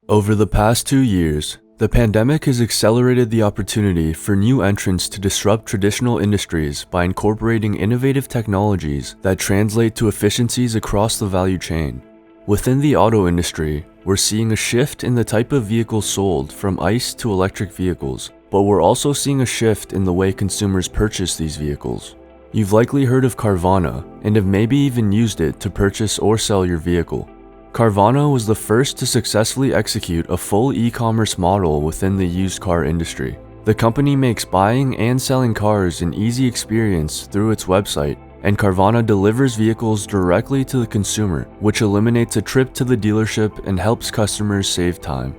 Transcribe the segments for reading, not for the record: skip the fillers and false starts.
Over the past 2 years, the pandemic has accelerated the opportunity for new entrants to disrupt traditional industries by incorporating innovative technologies that translate to efficiencies across the value chain. Within the auto industry, we're seeing a shift in the type of vehicles sold from ICE to electric vehicles, but we're also seeing a shift in the way consumers purchase these vehicles. You've likely heard of Carvana and have maybe even used it to purchase or sell your vehicle. Carvana was the first to successfully execute a full e-commerce model within the used car industry. The company makes buying and selling cars an easy experience through its website, and Carvana delivers vehicles directly to the consumer, which eliminates a trip to the dealership and helps customers save time.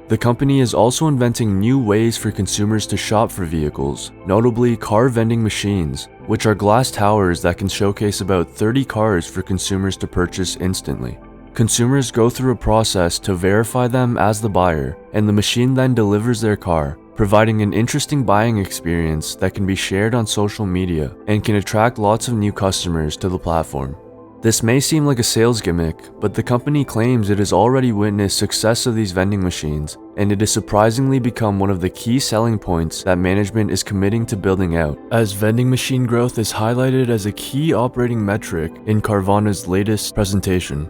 The company is also inventing new ways for consumers to shop for vehicles, notably car vending machines, which are glass towers that can showcase about 30 cars for consumers to purchase instantly. Consumers go through a process to verify them as the buyer, and the machine then delivers their car, providing an interesting buying experience that can be shared on social media and can attract lots of new customers to the platform. This may seem like a sales gimmick, but the company claims it has already witnessed success of these vending machines, and it has surprisingly become one of the key selling points that management is committing to building out, as vending machine growth is highlighted as a key operating metric in Carvana's latest presentation.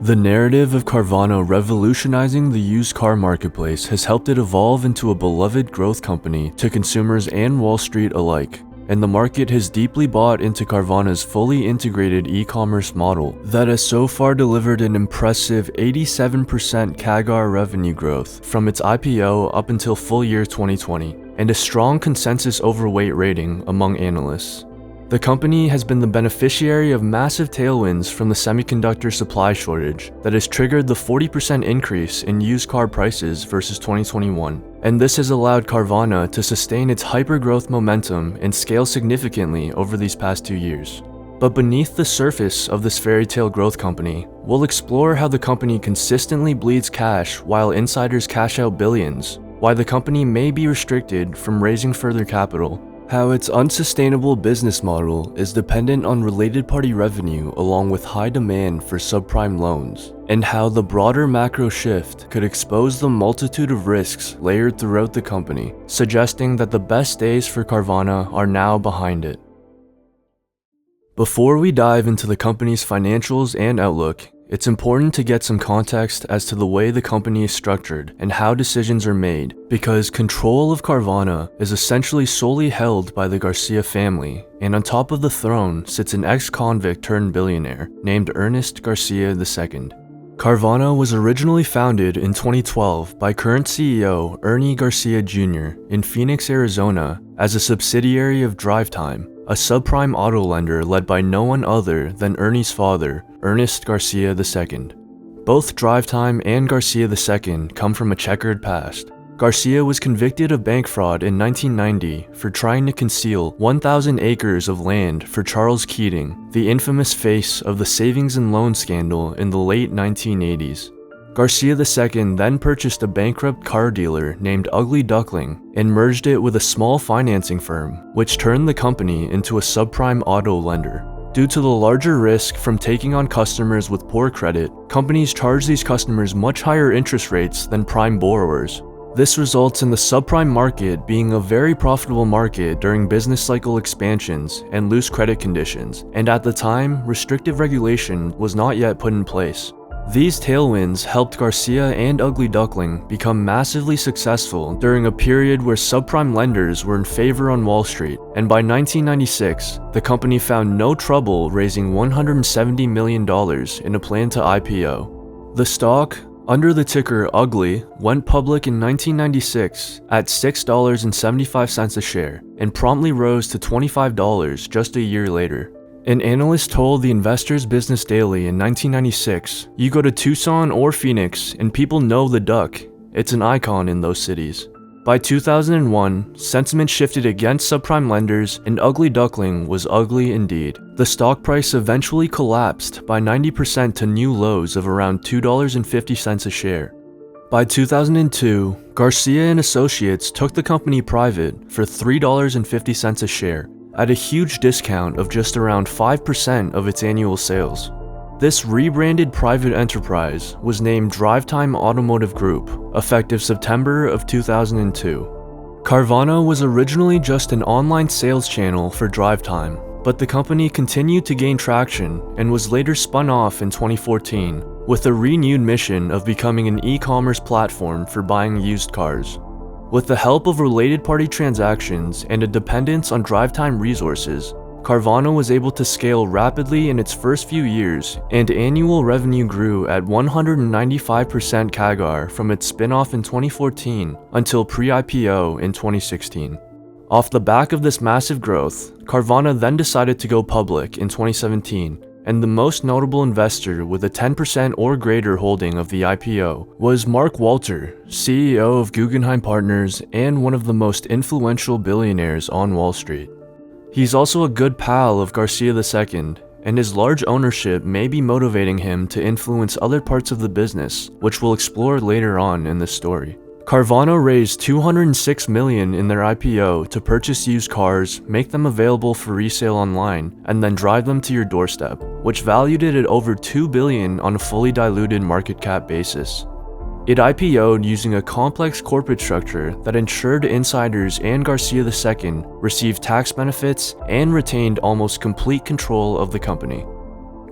The narrative of Carvana revolutionizing the used car marketplace has helped it evolve into a beloved growth company to consumers and Wall Street alike, and the market has deeply bought into Carvana's fully integrated e-commerce model that has so far delivered an impressive 87% CAGR revenue growth from its IPO up until full year 2020, and a strong consensus overweight rating among analysts. The company has been the beneficiary of massive tailwinds from the semiconductor supply shortage that has triggered the 40% increase in used car prices versus 2021, and this has allowed Carvana to sustain its hyper-growth momentum and scale significantly over these past 2 years. But beneath the surface of this fairy tale growth company, we'll explore how the company consistently bleeds cash while insiders cash out billions, why the company may be restricted from raising further capital, how its unsustainable business model is dependent on related party revenue along with high demand for subprime loans, and how the broader macro shift could expose the multitude of risks layered throughout the company, suggesting that the best days for Carvana are now behind it. Before we dive into the company's financials and outlook, it's important to get some context as to the way the company is structured and how decisions are made, because control of Carvana is essentially solely held by the Garcia family, and on top of the throne sits an ex-convict turned billionaire named Ernest Garcia II. Carvana was originally founded in 2012 by current CEO Ernie Garcia Jr. in Phoenix, Arizona as a subsidiary of DriveTime, a subprime auto lender led by no one other than Ernie's father, Ernest Garcia II. Both DriveTime and Garcia II come from a checkered past. Garcia was convicted of bank fraud in 1990 for trying to conceal 1,000 acres of land for Charles Keating, the infamous face of the savings and loan scandal in the late 1980s. Garcia II then purchased a bankrupt car dealer named Ugly Duckling and merged it with a small financing firm, which turned the company into a subprime auto lender. Due to the larger risk from taking on customers with poor credit, companies charge these customers much higher interest rates than prime borrowers. This results in the subprime market being a very profitable market during business cycle expansions and loose credit conditions, and at the time, restrictive regulation was not yet put in place. These tailwinds helped Garcia and Ugly Duckling become massively successful during a period where subprime lenders were in favor on Wall Street, and by 1996, the company found no trouble raising $170 million in a plan to IPO. The stock, under the ticker Ugly, went public in 1996 at $6.75 a share and promptly rose to $25 just a year later. An analyst told the Investors Business Daily in 1996, "You go to Tucson or Phoenix and people know the duck. It's an icon in those cities." By 2001, sentiment shifted against subprime lenders and Ugly Duckling was ugly indeed. The stock price eventually collapsed by 90% to new lows of around $2.50 a share. By 2002, Garcia and Associates took the company private for $3.50 a share, at a huge discount of just around 5% of its annual sales. This rebranded private enterprise was named DriveTime Automotive Group, effective September of 2002. Carvana was originally just an online sales channel for DriveTime, but the company continued to gain traction and was later spun off in 2014 with a renewed mission of becoming an e-commerce platform for buying used cars. With the help of related party transactions and a dependence on DriveTime resources, Carvana was able to scale rapidly in its first few years, and annual revenue grew at 195% CAGR from its spin-off in 2014 until pre-IPO in 2016. Off the back of this massive growth, Carvana then decided to go public in 2017, and the most notable investor with a 10% or greater holding of the IPO was Mark Walter, CEO of Guggenheim Partners and one of the most influential billionaires on Wall Street. He's also a good pal of Garcia II, and his large ownership may be motivating him to influence other parts of the business, which we'll explore later on in this story. Carvana raised $206 million in their IPO to purchase used cars, make them available for resale online, and then drive them to your doorstep, which valued it at over $2 billion on a fully diluted market cap basis. It IPO'd using a complex corporate structure that ensured insiders and Garcia II received tax benefits and retained almost complete control of the company.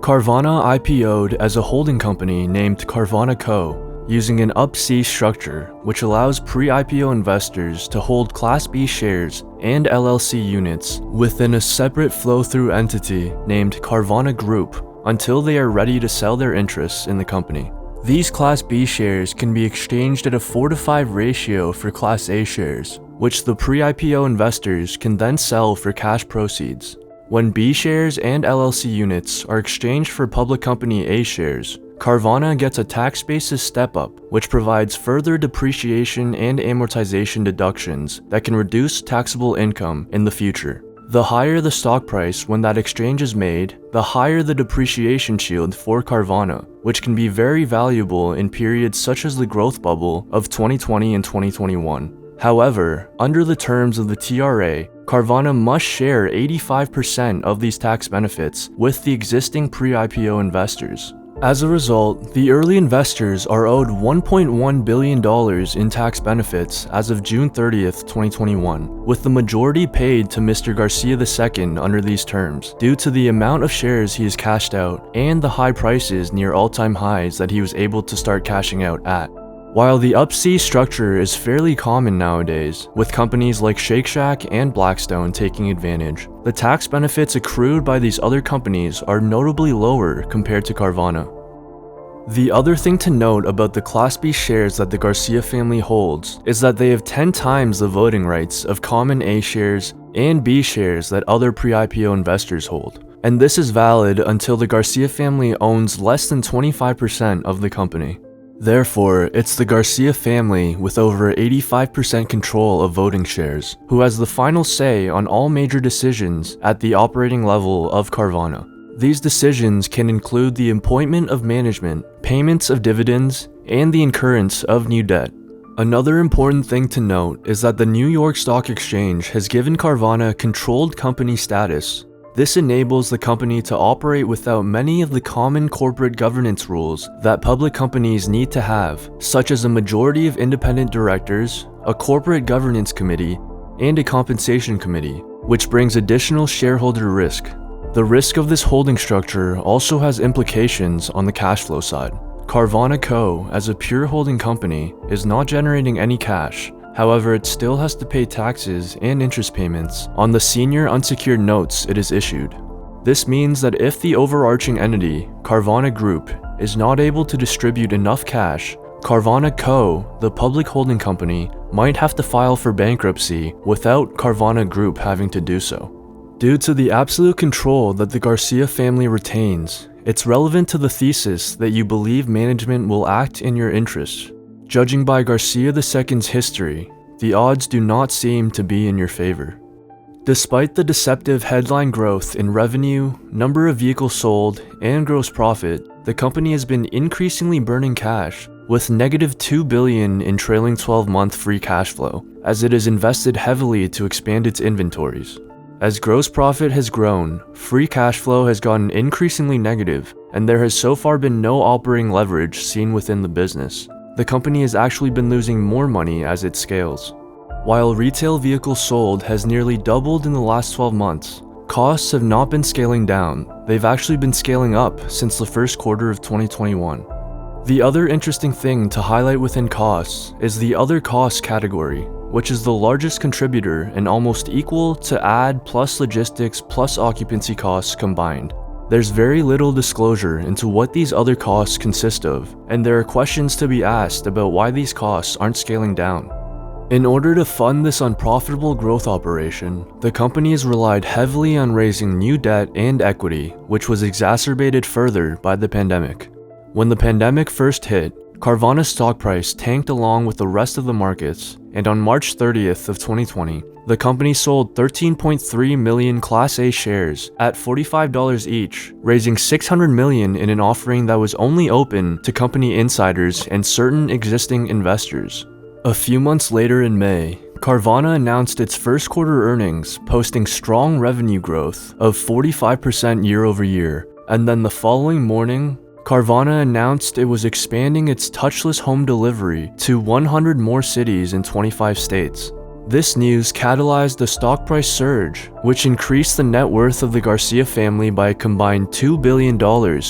Carvana IPO'd as a holding company named Carvana Co, using an Up-C structure, which allows pre-IPO investors to hold Class B shares and LLC units within a separate flow-through entity named Carvana Group until they are ready to sell their interests in the company. These Class B shares can be exchanged at a 4-to-5 ratio for Class A shares, which the pre-IPO investors can then sell for cash proceeds. When B shares and LLC units are exchanged for public company A shares, Carvana gets a tax basis step-up, which provides further depreciation and amortization deductions that can reduce taxable income in the future. The higher the stock price when that exchange is made, the higher the depreciation shield for Carvana, which can be very valuable in periods such as the growth bubble of 2020 and 2021. However, under the terms of the TRA, Carvana must share 85% of these tax benefits with the existing pre-IPO investors. As a result, the early investors are owed $1.1 billion in tax benefits as of June 30th, 2021, with the majority paid to Mr. Garcia II under these terms, due to the amount of shares he has cashed out and the high prices near all-time highs that he was able to start cashing out at. While the Up-C structure is fairly common nowadays, with companies like Shake Shack and Blackstone taking advantage, the tax benefits accrued by these other companies are notably lower compared to Carvana. The other thing to note about the Class B shares that the Garcia family holds is that they have 10 times the voting rights of common A shares and B shares that other pre-IPO investors hold, and this is valid until the Garcia family owns less than 25% of the company. Therefore, it's the Garcia family with over 85% control of voting shares, who has the final say on all major decisions at the operating level of Carvana. These decisions can include the appointment of management, payments of dividends, and the incurrence of new debt. Another important thing to note is that the New York Stock Exchange has given Carvana controlled company status. This enables the company to operate without many of the common corporate governance rules that public companies need to have, such as a majority of independent directors, a corporate governance committee, and a compensation committee, which brings additional shareholder risk. The risk of this holding structure also has implications on the cash flow side. Carvana Co, as a pure holding company, is not generating any cash. However, it still has to pay taxes and interest payments on the senior unsecured notes it has issued. This means that if the overarching entity, Carvana Group, is not able to distribute enough cash, Carvana Co, the public holding company, might have to file for bankruptcy without Carvana Group having to do so. Due to the absolute control that the Garcia family retains, it's relevant to the thesis that you believe management will act in your interests. Judging by Garcia II's history, the odds do not seem to be in your favor. Despite the deceptive headline growth in revenue, number of vehicles sold, and gross profit, the company has been increasingly burning cash, with negative $2 billion in trailing 12-month free cash flow, as it has invested heavily to expand its inventories. As gross profit has grown, free cash flow has gotten increasingly negative, and there has so far been no operating leverage seen within the business. The company has actually been losing more money as it scales. While retail vehicles sold has nearly doubled in the last 12 months, costs have not been scaling down. They've actually been scaling up since the first quarter of 2021. The other interesting thing to highlight within costs is the other costs category, which is the largest contributor and almost equal to ad plus logistics plus occupancy costs combined. There's very little disclosure into what these other costs consist of, and there are questions to be asked about why these costs aren't scaling down. In order to fund this unprofitable growth operation, the company has relied heavily on raising new debt and equity, which was exacerbated further by the pandemic. When the pandemic first hit, Carvana's stock price tanked along with the rest of the markets, and on March 30th of 2020, the company sold 13.3 million Class A shares at $45 each, raising $600 million in an offering that was only open to company insiders and certain existing investors. A few months later in May, Carvana announced its first quarter earnings, posting strong revenue growth of 45% year over year, and then the following morning, Carvana announced it was expanding its touchless home delivery to 100 more cities in 25 states. This news catalyzed the stock price surge, which increased the net worth of the Garcia family by a combined $2 billion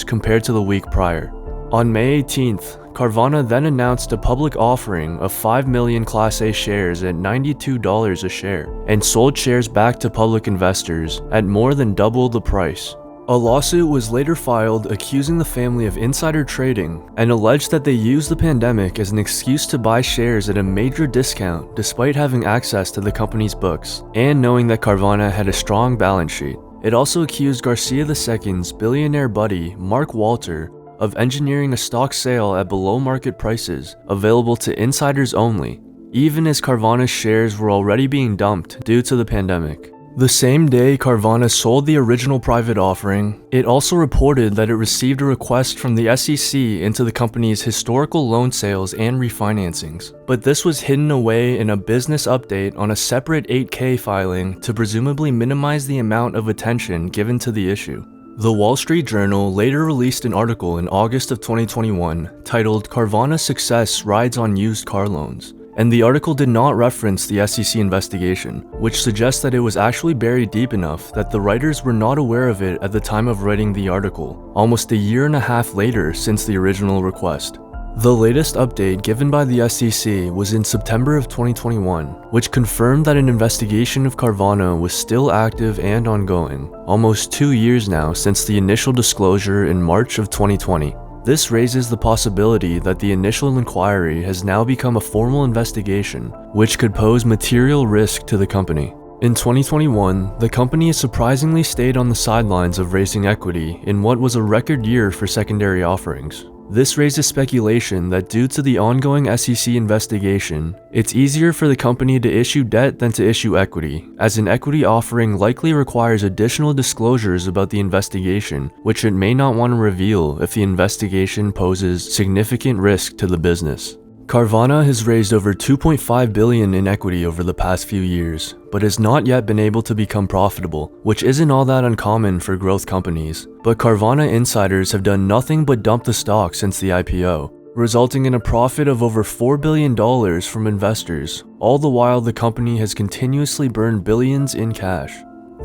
compared to the week prior. On May 18th, Carvana then announced a public offering of 5 million Class A shares at $92 a share, and sold shares back to public investors at more than double the price. A lawsuit was later filed accusing the family of insider trading and alleged that they used the pandemic as an excuse to buy shares at a major discount despite having access to the company's books and knowing that Carvana had a strong balance sheet. It also accused Garcia II's billionaire buddy, Mark Walter, of engineering a stock sale at below market prices available to insiders only, even as Carvana's shares were already being dumped due to the pandemic. The same day Carvana sold the original private offering, it also reported that it received a request from the SEC into the company's historical loan sales and refinancings, but this was hidden away in a business update on a separate 8K filing to presumably minimize the amount of attention given to the issue. The Wall Street Journal later released an article in August of 2021 titled "Carvana's Success Rides on Used Car Loans," and the article did not reference the SEC investigation, which suggests that it was actually buried deep enough that the writers were not aware of it at the time of writing the article, almost a year and a half later since the original request. The latest update given by the SEC was in September of 2021, which confirmed that an investigation of Carvana was still active and ongoing, almost 2 years now since the initial disclosure in March of 2020. This raises the possibility that the initial inquiry has now become a formal investigation, which could pose material risk to the company. In 2021, the company has surprisingly stayed on the sidelines of raising equity in what was a record year for secondary offerings. This raises speculation that due to the ongoing SEC investigation, it's easier for the company to issue debt than to issue equity, as an equity offering likely requires additional disclosures about the investigation, which it may not want to reveal if the investigation poses significant risk to the business. Carvana has raised over $2.5 billion in equity over the past few years, but has not yet been able to become profitable, which isn't all that uncommon for growth companies. But Carvana insiders have done nothing but dump the stock since the IPO, resulting in a profit of over $4 billion from investors, all the while the company has continuously burned billions in cash.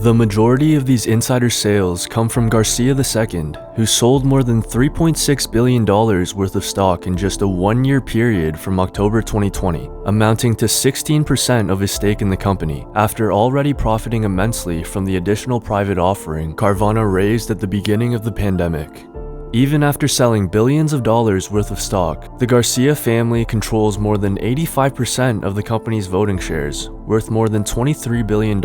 The majority of these insider sales come from Garcia II, who sold more than $3.6 billion worth of stock in just a 1-year period from October 2020, amounting to 16% of his stake in the company, after already profiting immensely from the additional private offering Carvana raised at the beginning of the pandemic. Even after selling billions of dollars worth of stock, the Garcia family controls more than 85% of the company's voting shares, worth more than $23 billion.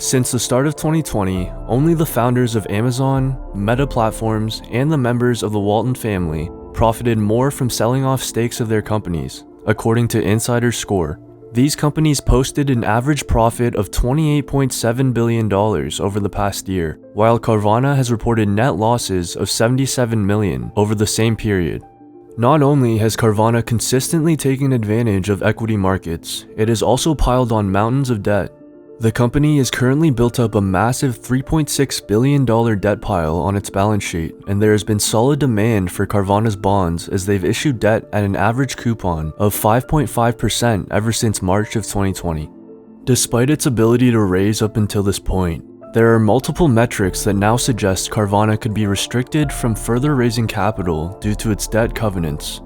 Since the start of 2020, only the founders of Amazon, Meta Platforms, and the members of the Walton family profited more from selling off stakes of their companies, according to Insider Score. These companies posted an average profit of $28.7 billion over the past year, while Carvana has reported net losses of $77 million over the same period. Not only has Carvana consistently taken advantage of equity markets, it has also piled on mountains of debt. The company is currently built up a massive $3.6 billion debt pile on its balance sheet, and there has been solid demand for Carvana's bonds as they've issued debt at an average coupon of 5.5% ever since March of 2020. Despite its ability to raise up until this point, there are multiple metrics that now suggest Carvana could be restricted from further raising capital due to its debt covenants.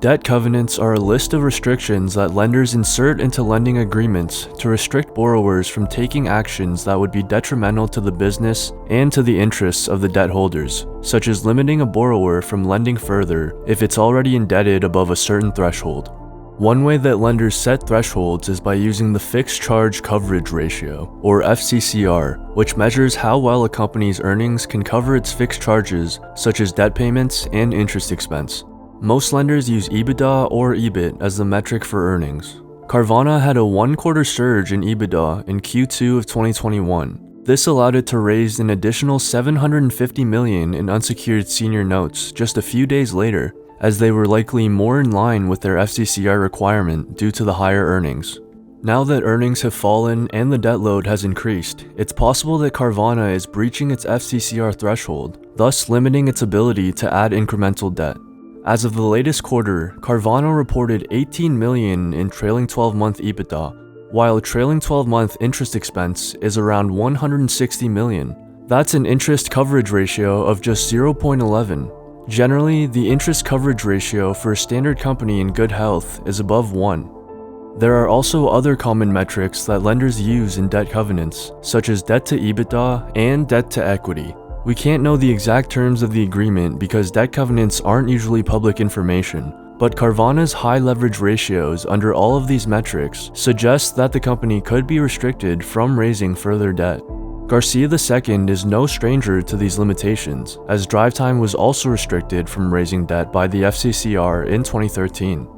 Debt covenants are a list of restrictions that lenders insert into lending agreements to restrict borrowers from taking actions that would be detrimental to the business and to the interests of the debt holders, such as limiting a borrower from lending further if it's already indebted above a certain threshold. One way that lenders set thresholds is by using the Fixed Charge Coverage Ratio, or FCCR, which measures how well a company's earnings can cover its fixed charges, such as debt payments and interest expense. Most lenders use EBITDA or EBIT as the metric for earnings. Carvana had a one-quarter surge in EBITDA in Q2 of 2021. This allowed it to raise an additional $750 million in unsecured senior notes just a few days later, as they were likely more in line with their FCCR requirement due to the higher earnings. Now that earnings have fallen and the debt load has increased, it's possible that Carvana is breaching its FCCR threshold, thus limiting its ability to add incremental debt. As of the latest quarter, Carvana reported $18 million in trailing 12-month EBITDA, while trailing 12-month interest expense is around $160 million. That's an interest coverage ratio of just 0.11. Generally, the interest coverage ratio for a standard company in good health is above 1. There are also other common metrics that lenders use in debt covenants, such as debt to EBITDA and debt to equity. We can't know the exact terms of the agreement because debt covenants aren't usually public information, but Carvana's high leverage ratios under all of these metrics suggest that the company could be restricted from raising further debt. Garcia II is no stranger to these limitations, as drive time was also restricted from raising debt by the FCCR in 2013.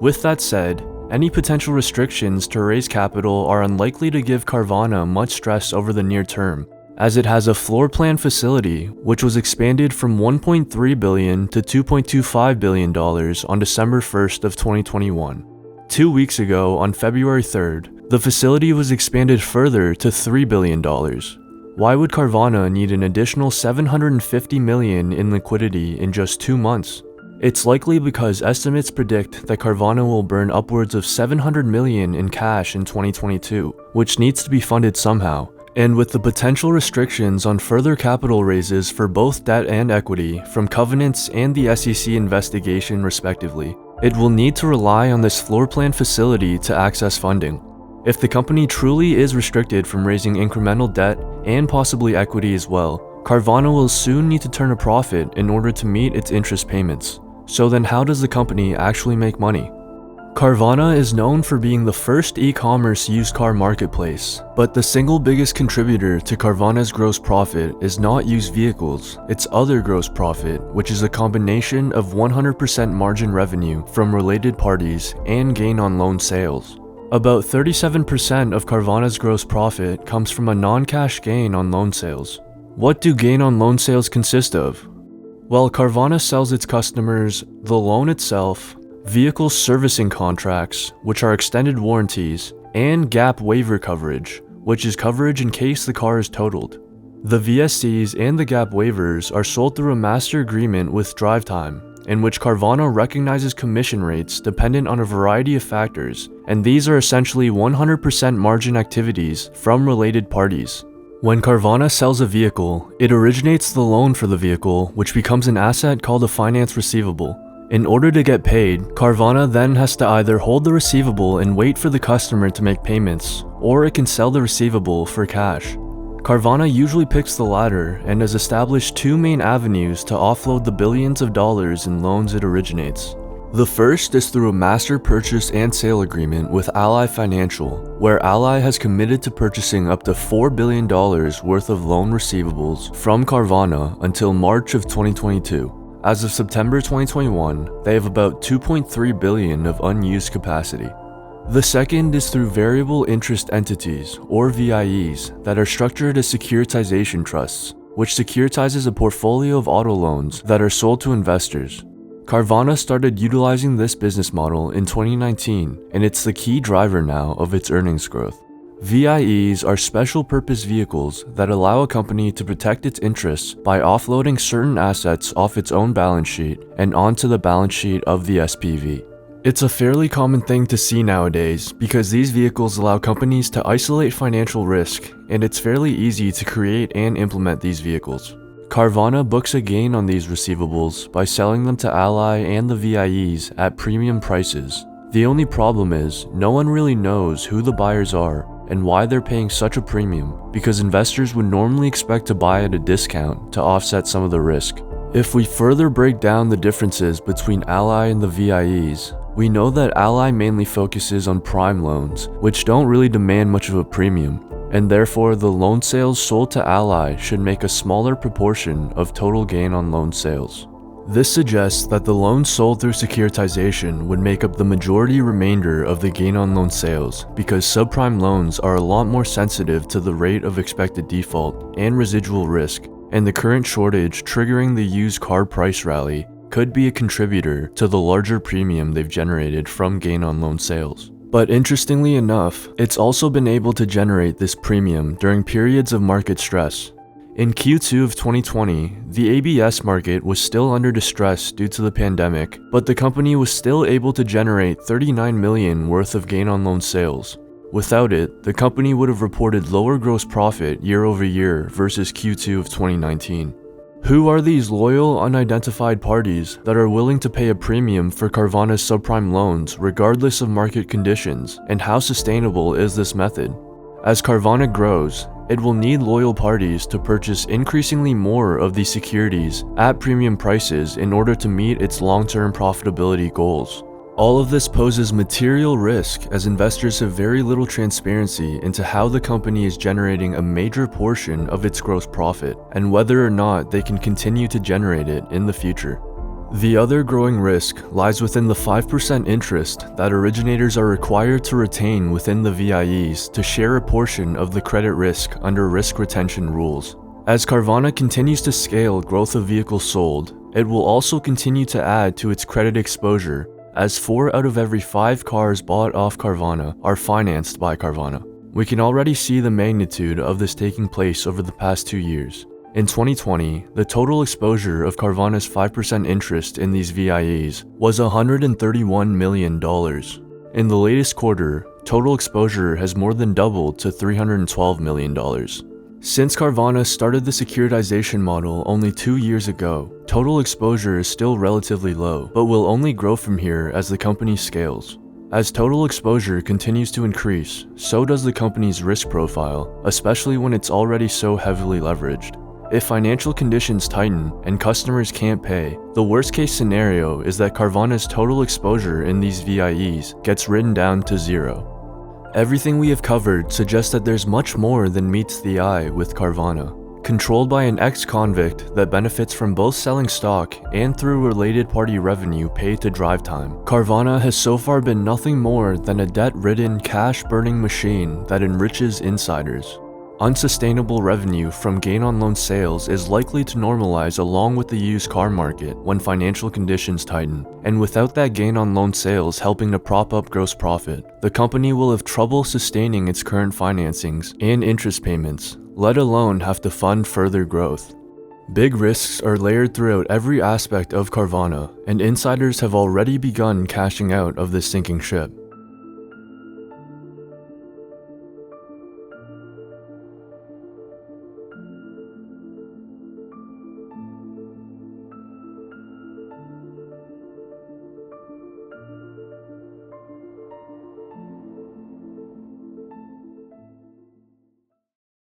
With that said, any potential restrictions to raise capital are unlikely to give Carvana much stress over the near term, as it has a floor plan facility which was expanded from $1.3 billion to $2.25 billion on December 1st of 2021. 2 weeks ago, on February 3rd, the facility was expanded further to $3 billion. Why would Carvana need an additional $750 million in liquidity in just 2 months? It's likely because estimates predict that Carvana will burn upwards of $700 million in cash in 2022, which needs to be funded somehow. And with the potential restrictions on further capital raises for both debt and equity from covenants and the SEC investigation respectively, it will need to rely on this floor plan facility to access funding. If the company truly is restricted from raising incremental debt and possibly equity as well, Carvana will soon need to turn a profit in order to meet its interest payments. So then how does the company actually make money? Carvana is known for being the first e-commerce used car marketplace, but the single biggest contributor to Carvana's gross profit is not used vehicles, it's other gross profit, which is a combination of 100% margin revenue from related parties and gain on loan sales. About 37% of Carvana's gross profit comes from a non-cash gain on loan sales. What do gain on loan sales consist of? Well, Carvana sells its customers the loan itself, vehicle servicing contracts, which are extended warranties, and gap waiver coverage, which is coverage in case the car is totaled. The VSCs and the gap waivers are sold through a master agreement with Drive Time, in which Carvana recognizes commission rates dependent on a variety of factors, and these are essentially 100% margin activities from related parties. When Carvana sells a vehicle, it originates the loan for the vehicle, which becomes an asset called a finance receivable. In order to get paid, Carvana then has to either hold the receivable and wait for the customer to make payments, or it can sell the receivable for cash. Carvana usually picks the latter and has established 2 main avenues to offload the billions of dollars in loans it originates. The first is through a master purchase and sale agreement with Ally Financial, where Ally has committed to purchasing up to $4 billion worth of loan receivables from Carvana until March of 2022. As of September 2021, they have about $2.3 billion of unused capacity. The second is through variable interest entities, or VIEs, that are structured as securitization trusts, which securitizes a portfolio of auto loans that are sold to investors. Carvana started utilizing this business model in 2019, and it's the key driver now of its earnings growth. VIEs are special purpose vehicles that allow a company to protect its interests by offloading certain assets off its own balance sheet and onto the balance sheet of the SPV. It's a fairly common thing to see nowadays because these vehicles allow companies to isolate financial risk, and it's fairly easy to create and implement these vehicles. Carvana books a gain on these receivables by selling them to Ally and the VIEs at premium prices. The only problem is, no one really knows who the buyers are and why they're paying such a premium, because investors would normally expect to buy at a discount to offset some of the risk. If we further break down the differences between Ally and the VIEs, we know that Ally mainly focuses on prime loans, which don't really demand much of a premium, and therefore the loan sales sold to Ally should make a smaller proportion of total gain on loan sales. This suggests that the loans sold through securitization would make up the majority remainder of the gain on loan sales, because subprime loans are a lot more sensitive to the rate of expected default and residual risk, and the current shortage triggering the used car price rally could be a contributor to the larger premium they've generated from gain on loan sales. But interestingly enough, it's also been able to generate this premium during periods of market stress. In Q2 of 2020, the ABS market was still under distress due to the pandemic, but the company was still able to generate $39 million worth of gain on loan sales. Without it, the company would have reported lower gross profit year over year versus Q2 of 2019. Who are these loyal, unidentified parties that are willing to pay a premium for Carvana's subprime loans regardless of market conditions, and how sustainable is this method? As Carvana grows, it will need loyal parties to purchase increasingly more of these securities at premium prices in order to meet its long-term profitability goals. All of this poses material risk as investors have very little transparency into how the company is generating a major portion of its gross profit and whether or not they can continue to generate it in the future. The other growing risk lies within the 5% interest that originators are required to retain within the VIEs to share a portion of the credit risk under risk retention rules. As Carvana continues to scale growth of vehicles sold, it will also continue to add to its credit exposure, as 4 out of every 5 cars bought off Carvana are financed by Carvana. We can already see the magnitude of this taking place over the past 2 years. In 2020, the total exposure of Carvana's 5% interest in these VIEs was $131 million. In the latest quarter, total exposure has more than doubled to $312 million. Since Carvana started the securitization model only 2 years ago, total exposure is still relatively low, but will only grow from here as the company scales. As total exposure continues to increase, so does the company's risk profile, especially when it's already so heavily leveraged. If financial conditions tighten and customers can't pay, the worst case scenario is that Carvana's total exposure in these VIEs gets written down to zero. Everything we have covered suggests that there's much more than meets the eye with Carvana. Controlled by an ex-convict that benefits from both selling stock and through related party revenue paid to drive time, Carvana has so far been nothing more than a debt-ridden, cash-burning machine that enriches insiders. Unsustainable revenue from gain on loan sales is likely to normalize along with the used car market when financial conditions tighten, and without that gain on loan sales helping to prop up gross profit, the company will have trouble sustaining its current financings and interest payments, let alone have to fund further growth. Big risks are layered throughout every aspect of Carvana, and insiders have already begun cashing out of this sinking ship.